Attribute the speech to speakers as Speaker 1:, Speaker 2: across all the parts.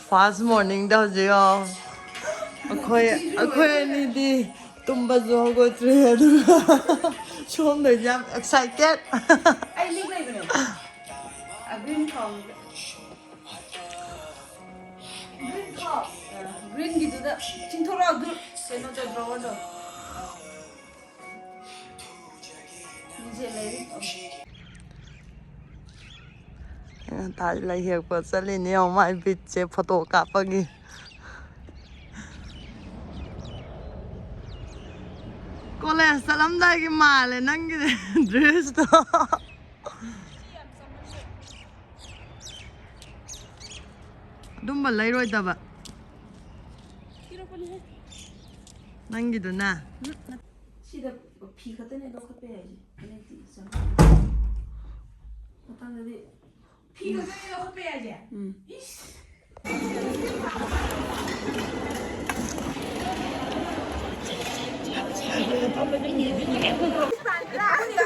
Speaker 1: Fast morning da jiyo. Akoy ni di tumba jo go tre du. Chom de jam excited.
Speaker 2: Ai lig lai bane. A green thong. Green thong. Green gitu da. Chinthora du. Seno da draw do. Nije lai.
Speaker 1: Tại lại hiểu của sẽ lên nhiều mai vịt chế photo cặp bao nhiêu cô lẽ sẽ làm đây cái mà lên năng cái dress đó đúng mà lấy rồi tập ạ năng cái đó na
Speaker 2: 시다 피 같은 애도 커피야지. 그냥 있어. 어떤 애들이 피 같은 애도 커피야지. 이씨.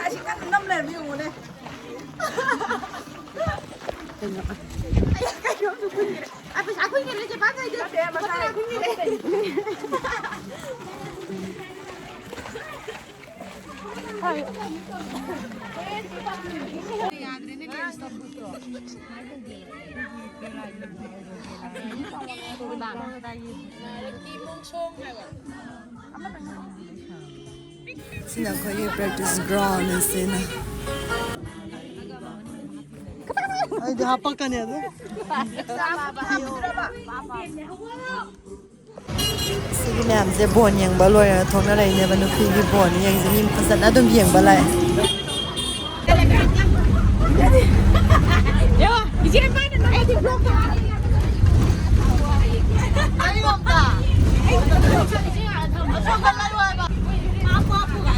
Speaker 2: 아직까지 넘래 미우네. aku ingin aja pakai itu. Aku ingin.
Speaker 1: Sina koye practice ground sina ay di hapakan ya tuh sige ma'am je bon yang ba loi thong na lai ne ba nu phi gi bon yang je nim phasan adum yang ba lai
Speaker 2: yo ijen ma na ai di blog ka ai blog ka ai blog ka lai wa ba apa ga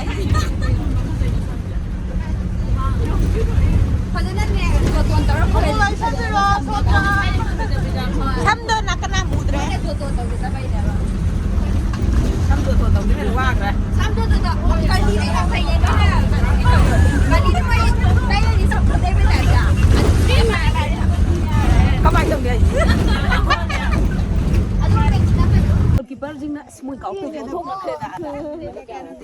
Speaker 2: Pagdanan niya, tuwan-tuwan ko rin. Ay, sa sila, soka. Samdo na ka na mudre. Samdo to to, hindi wag ra. Samdo to to. Kali ni ka kaya na. Kali ni mo tayo ni sa problema tayo. Kamay dong guys. Ano ra kita? Keeper jing na smoy ka ko to ko ka na.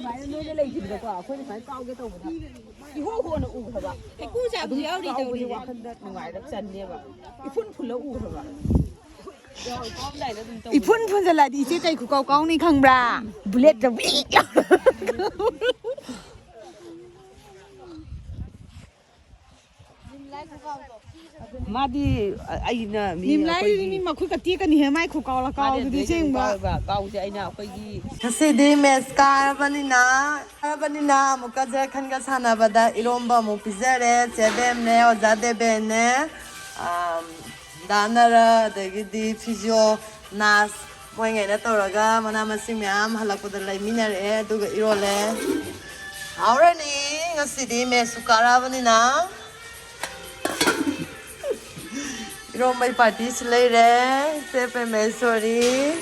Speaker 2: Mai nó lấy thịt được quả, khuyên phải cao cái tàu đó. Cái hố hố nó u thôi bà. Cái cú già cũng léo đi đâu đi qua thân đất ngoài đất chân đi bà. Cái phun phun nó u thôi bà. Rồi con này nó đừng tàu. Cái phun phun ra lại đi chơi tay của cậu con đi khăng bra. Bullet rồi bị.
Speaker 3: Madi aina mi
Speaker 2: Nimlai ni makhu ka ti ka ni hemai khu kaw la kaw di cheng ba
Speaker 3: kaw je aina koi gi
Speaker 1: kasi di meskar banina muka je khan ga sana bada iromba mu pizare chebem ne ozade be ne danara dagi di physio nas moi ngai na toraga mana masing myam halakpada lai minare aduga irole aurani ngasi di mesukara banina Romai party Leire, Sepe Mesori,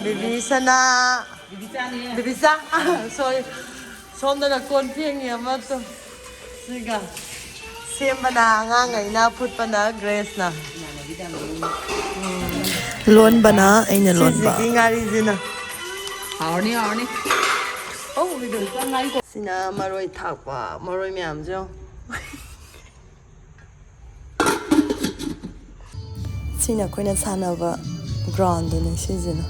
Speaker 1: Bibisana, Bibisa, sorry, Sonda na konting yamato, siga, Simbana, Nanga, put bana, Grace na. Lon bana, ain't a lot. Singing Arizina.
Speaker 3: Arni. Oh, we do.
Speaker 1: Sina Maroi Takwa, Moroi Miamjo. Sina koina sanaba ground ne sijina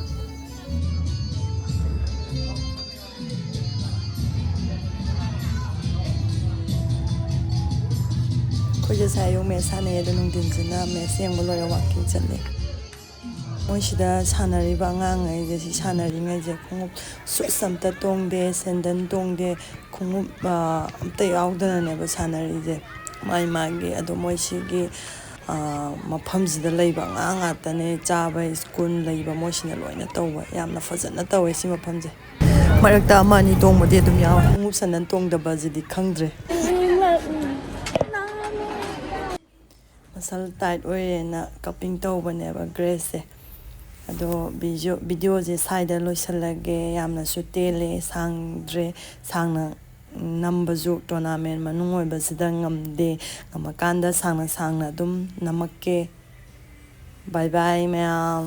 Speaker 1: koje sayo me sane de nung din jina me seng bolo ya walking chale moi sida sanari ba ngang ai je si sanari ngai je khong su sam ta tong de sendan tong de khong amta yaudana ne ba sanari je mai magi ado moi sigi ꯃꯐꯝꯁꯤꯗ ꯂꯩꯕ ꯑꯉꯥꯡ ꯉꯥꯛꯇꯅꯦ ꯆꯥꯕ school ꯂꯩꯕ ꯃꯣꯏꯁꯤꯅ ꯂꯣꯏꯅ ꯇꯧꯕ ꯌꯥꯝꯅ ꯐꯖꯅ ꯇꯧꯋꯦ ꯁꯤ ꯃꯐꯝꯁꯦ ꯃꯔꯛꯇ ꯑꯃ ꯑꯅꯤ ꯇꯣꯡꯕꯗꯤ ꯑꯗꯨꯝ ꯌꯥꯎꯋꯦ ꯈꯣꯡꯎꯞ ꯁꯟꯗꯟ ꯇꯣꯡꯗꯕꯁꯤꯗꯤ ꯈꯪꯗ꯭ꯔꯦ ꯃꯁꯜ ꯇꯥꯏꯠ ꯑꯣꯏꯔꯦꯅ ꯀꯞꯄꯤꯡ ꯇꯧꯕꯅꯦꯕ ꯒ꯭ꯔꯦꯁꯁꯦ ꯑꯗꯣ ꯚꯤꯗꯤꯑꯣꯁꯦ ꯁꯥꯏꯗ ꯂꯣꯏꯁꯤꯜꯂꯒꯦ ꯌꯥꯝꯅꯁꯨ ꯇꯦꯜꯂꯦ ꯁꯥꯡꯗ꯭ꯔꯦ ꯁꯥꯡꯅ ꯅꯝꯕꯁꯨ ꯇꯣꯔꯅꯥꯃꯦꯟ ꯃꯅꯨꯡ ꯑꯣꯏꯕꯁꯤꯗ ꯉꯝꯗꯦ ꯉꯝꯃꯀꯥꯟꯗ ꯁꯥꯡꯅ ꯑꯗꯨꯝ ꯅꯝꯃꯛꯀꯦ ꯕꯥꯏ ꯕꯥꯏ ꯃꯌꯥꯝ